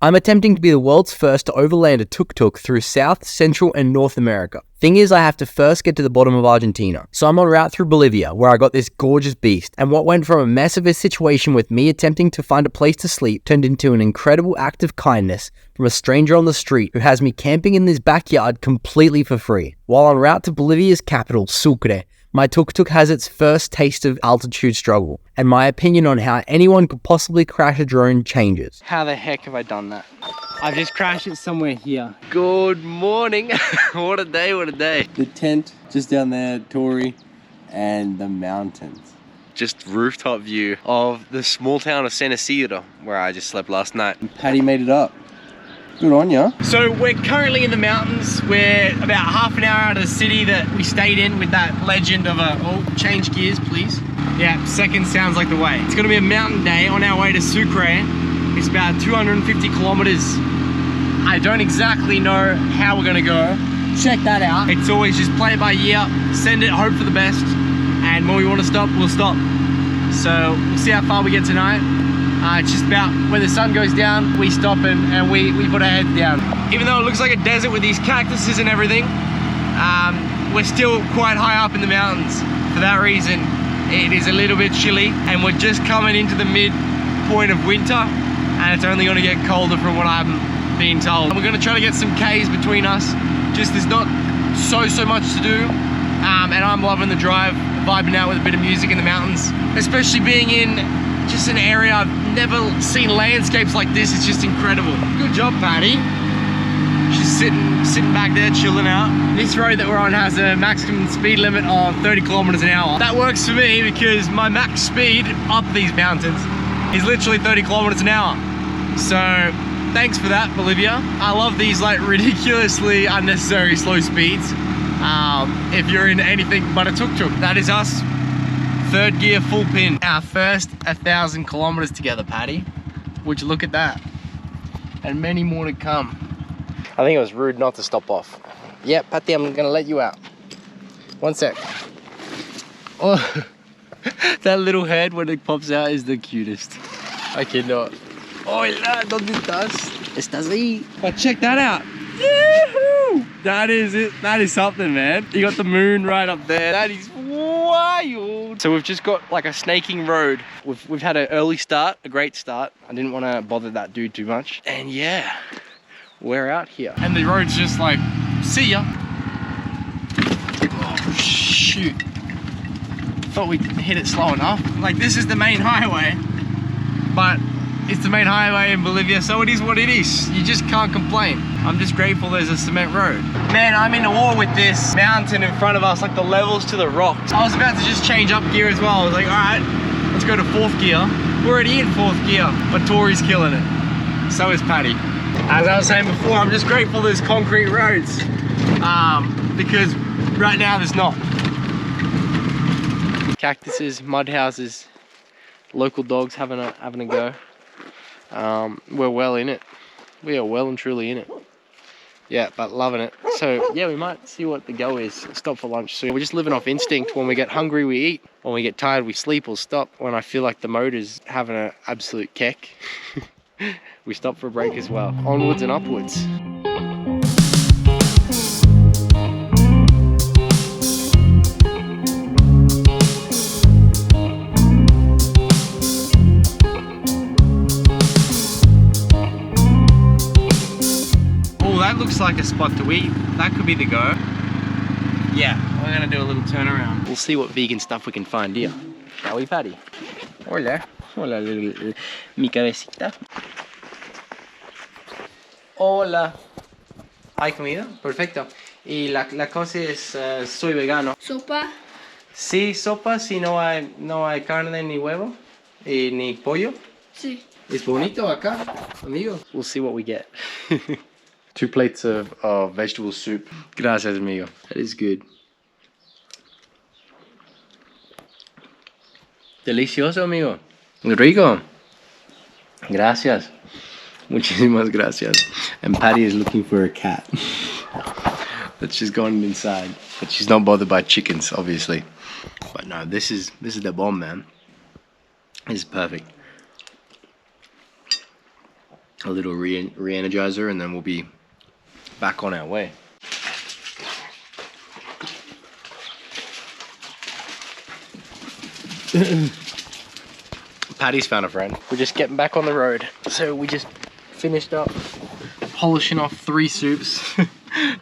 I'm attempting to be the world's first to overland a Tuk Tuk through South, Central, and North America. Thing is, I have to first get to the bottom of Argentina. So I'm en route through Bolivia, where I got this gorgeous beast. And what went from a mess of a situation with me attempting to find a place to sleep turned into an incredible act of kindness from a stranger on the street who has me camping in this backyard completely for free. While en route to Bolivia's capital, Sucre, my Tuk Tuk has its first taste of altitude struggle, and my opinion on how anyone could possibly crash a drone changes. How the heck have I done that? I've just crashed it somewhere here. Good morning. What a day, what a day. The tent just down there, Tory, and the mountains. Just rooftop view of the small town of San Isidro, where I just slept last night. And Paddy made it up. Good on ya. So we're currently in the mountains. We're about half an hour out of the city that we stayed in with that legend of a, oh, change gears please. Yeah, second sounds like the way. It's gonna be a mountain day on our way to Sucre. It's about 250 kilometers. I don't exactly know how we're gonna go. Check that out. It's always just play it by ear, send it, hope for the best. And when we wanna stop, we'll stop. So we'll see how far we get tonight. It's just about when the sun goes down, we stop and we put our heads down. Even though it looks like a desert with these cactuses and everything, we're still quite high up in the mountains. For that reason, it is a little bit chilly, and we're just coming into the midpoint of winter, and it's only gonna get colder from what I'm being told. We're gonna try to get some Ks between us. Just there's not so much to do, and I'm loving the drive, vibing out with a bit of music in the mountains, especially being in just an area I've never seen landscapes like this. It's just incredible. Good job, Patty. She's sitting back there chilling out. This road that we're on has a maximum speed limit of 30 kilometers an hour. That works for me because my max speed up these mountains is literally 30 kilometers an hour. So thanks for that, Bolivia. I love these like ridiculously unnecessary slow speeds. If you're in anything but a tuk-tuk. That is us. Third gear, full pin. Our first 1,000 kilometers together, Patty. Would you look at that? And many more to come. I think it was rude not to stop off. Yeah, Patty, I'm gonna let you out. One sec. Oh, that little head when it pops out is the cutest. I cannot. Hola, ¿dónde estás? ¿Estás ahí? But check that out. Yahoo! That is it. That is something, man. You got the moon right up there. That is wild. So we've just got like a snaking road. We've had an early start, a great start. I didn't want to bother that dude too much. And yeah, we're out here. And the road's just like, see ya. Oh, shoot. Thought we'd hit it slow enough. Like this is the main highway, but it's the main highway in Bolivia, so it is what it is. You just can't complain. I'm just grateful there's a cement road. Man, I'm in awe with this mountain in front of us, like the levels to the rocks. I was about to just change up gear as well. I was like, all right, let's go to fourth gear. We're already in fourth gear, but Tori's killing it. So is Patty. As I was saying before, I'm just grateful there's concrete roads, because right now there's not. Cactuses, mud houses, local dogs having a go. We're well in it. We are well and truly in it. Yeah, but loving it. So yeah, we might see what the go is. Stop for lunch soon. We're just living off instinct. When we get hungry, we eat. When we get tired, we sleep or stop. When I feel like the motor's having an absolute keck, we stop for a break as well. Onwards and upwards. That looks like a spot to eat. That could be the go. Yeah, we're gonna do a little turnaround. We'll see what vegan stuff we can find here. Shall we, Patty? Hola. Hola, little, mi cabecita. Hola. ¿Hay comida? Perfecto. Y la cosa es, soy vegano. ¿Sopa? Sí, sopa, si no hay carne ni huevo, y ni pollo. Sí. Es bonito acá, amigo. We'll see what we get. 2 plates of vegetable soup. Gracias, amigo. That is good. Delicioso, amigo. Muy rico. Gracias. Muchísimas gracias. And Patty is looking for a cat. That she's gone inside. But she's not bothered by chickens, obviously. But no, this is the bomb, man. This is perfect. a little re-energizer, and then we'll be back on our way. Paddy's found a friend. We're just getting back on the road. So we just finished up polishing off 3 soups,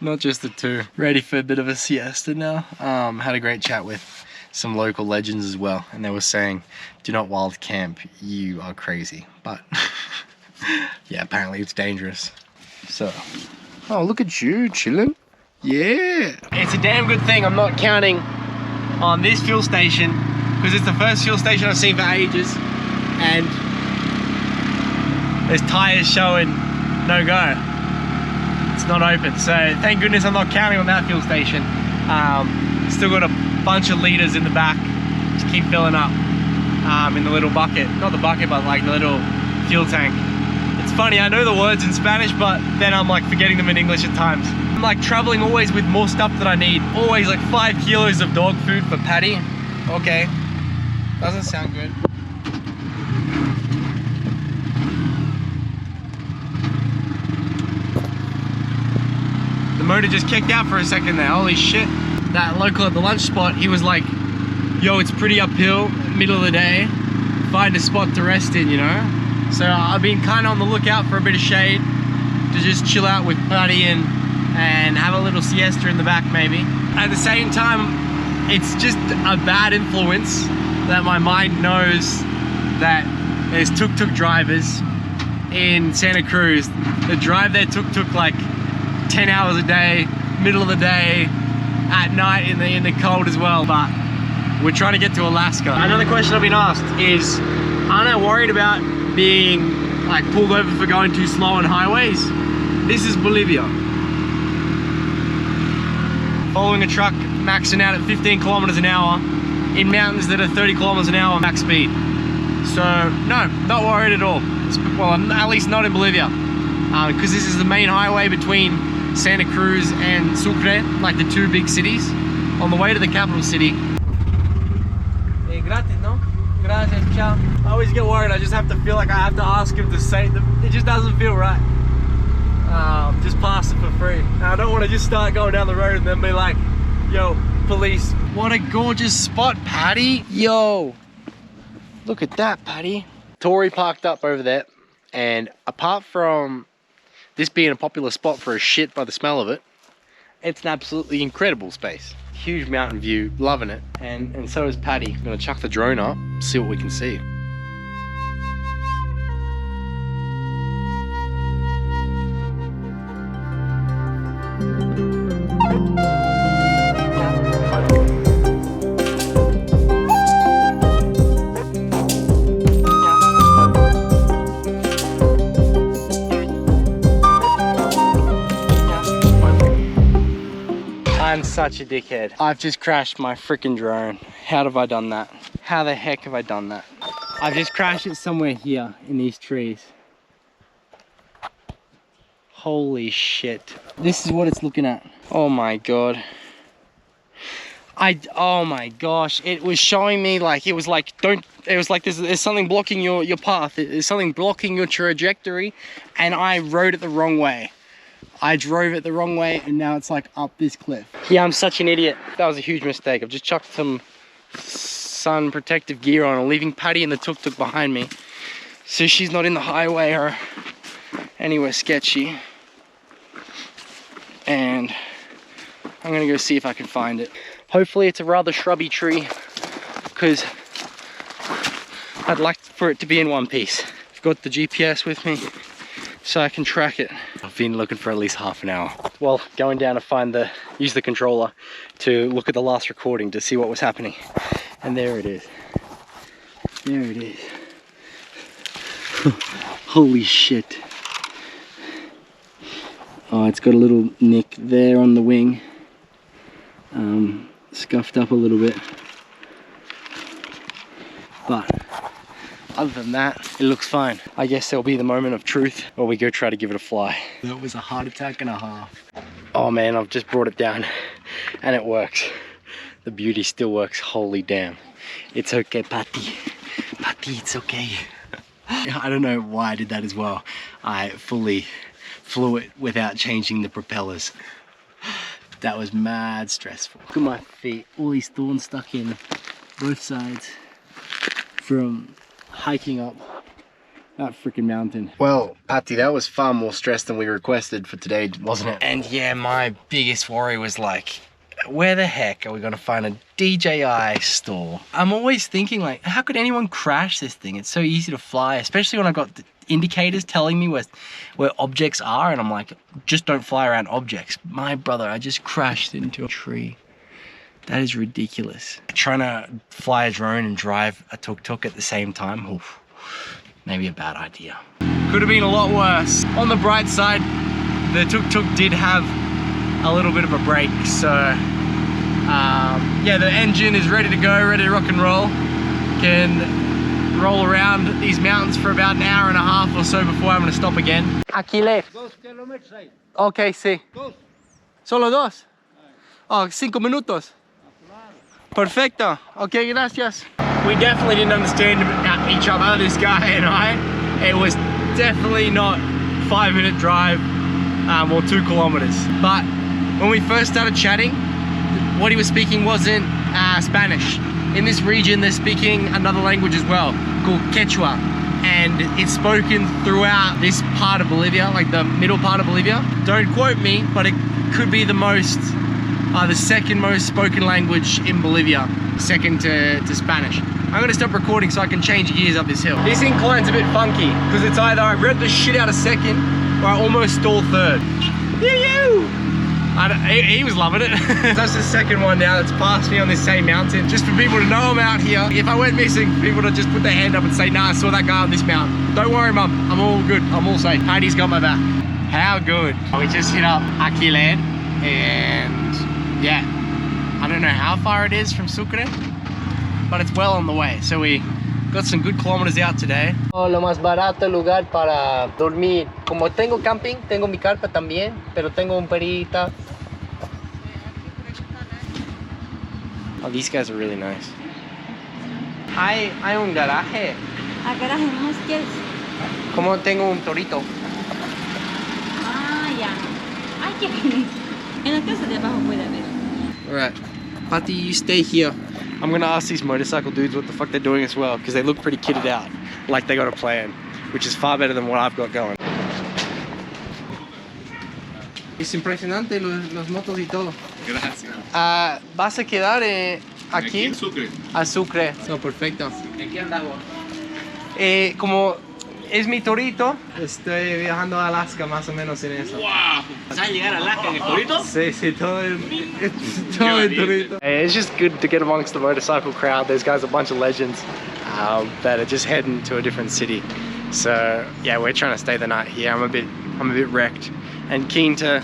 not just the 2. Ready for a bit of a siesta now. Had a great chat with some local legends as well, and they were saying, do not wild camp, you are crazy. But yeah, apparently it's dangerous. So, oh, look at you chilling. Yeah, it's a damn good thing I'm not counting on this fuel station, because it's the first fuel station I've seen for ages, and there's tires showing no go. It's not open, so thank goodness I'm not counting on that fuel station. Still got a bunch of liters in the back to keep filling up in the little bucket. Not the bucket, but like the little fuel tank. It's funny, I know the words in Spanish, but then I'm like forgetting them in English at times. I'm like traveling always with more stuff that I need. Always like 5 kilos of dog food for Paddy. Okay, doesn't sound good. The motor just kicked out for a second there, holy shit. That local at the lunch spot, he was like, yo, it's pretty uphill, middle of the day, find a spot to rest in, you know? So I've been kind of on the lookout for a bit of shade to just chill out with Paddy and have a little siesta in the back maybe. At the same time, it's just a bad influence that my mind knows that there's tuk-tuk drivers in Santa Cruz that drive their tuk-tuk like 10 hours a day, middle of the day, at night in the cold as well. But we're trying to get to Alaska. Another question I've been asked is, aren't I worried about being like pulled over for going too slow on highways? This is Bolivia. Following a truck maxing out at 15 kilometers an hour in mountains that are 30 kilometers an hour max speed. So no, not worried at all. Well, at least not in Bolivia, because this is the main highway between Santa Cruz and Sucre, like the 2 big cities, on the way to the capital city. Gratis, no? Gracias, ciao. I always get worried, I just have to feel like I have to ask him to say them. It just doesn't feel right. Just pass it for free. Now, I don't want to just start going down the road and then be like, yo, police. What a gorgeous spot, Paddy. Yo, look at that, Paddy. Tori parked up over there, and apart from this being a popular spot for a shit by the smell of it, it's an absolutely incredible space. Huge mountain view, loving it. And so is Paddy. I'm gonna chuck the drone up, see what we can see. I'm such a dickhead. I've just crashed my freaking drone. How have I done that? How the heck have I done that? I've just crashed it somewhere here in these trees. Holy shit. This is what it's looking at. Oh my god. Oh my gosh. It was showing me like, it was like, there's something blocking your path. There's something blocking your trajectory, and I rode it the wrong way. I drove it the wrong way, and now it's like up this cliff. Yeah, I'm such an idiot. That was a huge mistake. I've just chucked some sun protective gear on and leaving Paddy in the tuk-tuk behind me, so she's not in the highway or anywhere sketchy. And I'm gonna go see if I can find it. Hopefully it's a rather shrubby tree, because I'd like for it to be in one piece. I've got the GPS with me, so I can track it. I've been looking for at least half an hour. Well, going down to use the controller to look at the last recording to see what was happening. And there it is. There it is. Holy shit. Oh, it's got a little nick there on the wing. Scuffed up a little bit. But other than that, it looks fine. I guess there'll be the moment of truth where we go try to give it a fly. That was a heart attack and a half. Oh man, I've just brought it down and it works. The beauty still works, holy damn. It's okay, Patty. Patty, it's okay. I don't know why I did that as well. I fully flew it without changing the propellers. That was mad stressful. Look at my feet, all these thorns stuck in both sides from hiking up that freaking mountain. Well, Patty, that was far more stress than we requested for today, wasn't it? And yeah, my biggest worry was like, where the heck are we gonna find a DJI store? I'm always thinking like, how could anyone crash this thing? It's so easy to fly, especially when I got the indicators telling me where objects are, and I'm like, just don't fly around objects. My brother, I just crashed into a tree. That is ridiculous. Trying to fly a drone and drive a tuk-tuk at the same time, oof, maybe a bad idea. Could have been a lot worse. On the bright side, the tuk-tuk did have a little bit of a break, so yeah, the engine is ready to go, ready to rock and roll. Can roll around these mountains for about an hour and a half or so before I'm going to stop again. Aquí left. 2 kilometers ahí. Okay, sí. 2. Solo 2. Oh, 5 minutos. Perfecto. Okay, gracias. We definitely didn't understand each other, this guy and I. It was definitely not 5-minute drive or 2 kilometers. But when we first started chatting, what he was speaking wasn't Spanish. In this region, they're speaking another language as well, called Quechua. And it's spoken throughout this part of Bolivia, like the middle part of Bolivia. Don't quote me, but it could be the second most spoken language in Bolivia, second to Spanish. I'm gonna stop recording so I can change gears up this hill. This incline's a bit funky, because it's either I rev the shit out of second, or I almost stall third. He was loving it. That's the second one now that's passed me on this same mountain. Just for people to know I'm out here. If I went missing, people to just put their hand up and say, nah, I saw that guy on this mountain. Don't worry, mum, I'm all good, I'm all safe. Heidi's got my back. How good. We just hit up Aquiled, and yeah, I don't know how far it is from Sucre, but it's well on the way. So we got some good kilometers out today. Oh, lo más barato lugar para dormir. Como tengo camping, tengo mi carpa también, pero tengo un perita. Oh, these guys are really nice. Hay un garaje. ¿A garaje no quieres? Como tengo un torito. Ah, ya. Ay, qué bonito. En la casa de abajo puede haber. Alright, Pati, you stay here. I'm gonna ask these motorcycle dudes what the fuck they're doing as well, because they look pretty kitted out, like they got a plan, which is far better than what I've got going. Es impresionante los motos y todo. Gracias. ¿Vas a quedar aquí? En Sucre. A Sucre. No, perfecto. ¿En qué andamos? Como es mi torito, estoy viajando a Alaska más o menos en eso. ¡Wow! ¿Vas a llegar a Alaska en el torito? Sí, todo el torito. It's just good to get amongst the motorcycle crowd. There's guys, a bunch of legends that are just heading to a different city. So yeah, we're trying to stay the night here. I'm a bit wrecked and keen to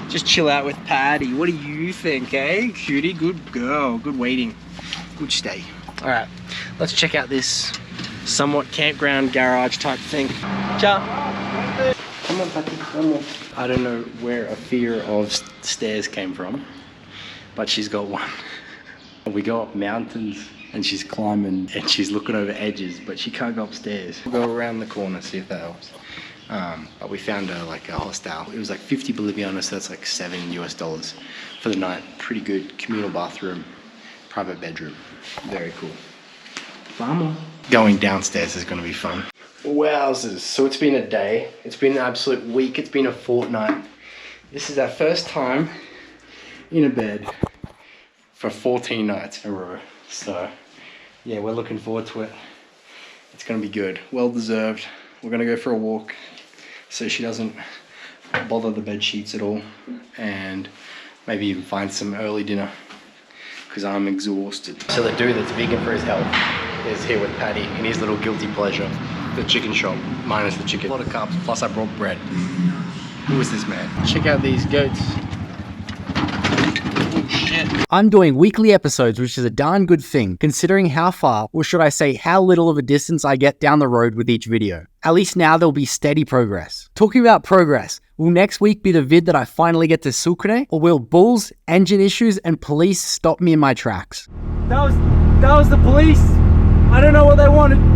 just chill out with Patty. What do you think, eh? Cutie, good girl, good waiting, good stay. All right, let's check out this somewhat campground garage type thing. Ciao. Come on, Patty, come on. I don't know where a fear of stairs came from, but she's got one. We go up mountains and she's climbing and she's looking over edges, but she can't go upstairs. We'll go around the corner, see if that helps. But we found like a hostel. It was like 50 Bolivianos, so that's like $7 US for the night. Pretty good, communal bathroom, private bedroom. Very cool. Vamos. Going downstairs is gonna be fun. Wowzers, so it's been a day. It's been an absolute week. It's been a fortnight. This is our first time in a bed for 14 nights in a row. So yeah, we're looking forward to it. It's gonna be good, well deserved. We're gonna go for a walk so she doesn't bother the bed sheets at all, and maybe even find some early dinner because I'm exhausted. So the dude that's vegan for his health is here with Patty in his little guilty pleasure, the chicken shop, minus the chicken. A lot of carbs, plus I brought bread. Who is this man? Check out these goats. I'm doing weekly episodes, which is a darn good thing, considering how far, or should I say how little of a distance I get down the road with each video. At least now there'll be steady progress. Talking about progress, will next week be the vid that I finally get to Sucre, or will bulls, engine issues, and police stop me in my tracks? That was the police. I don't know what they wanted.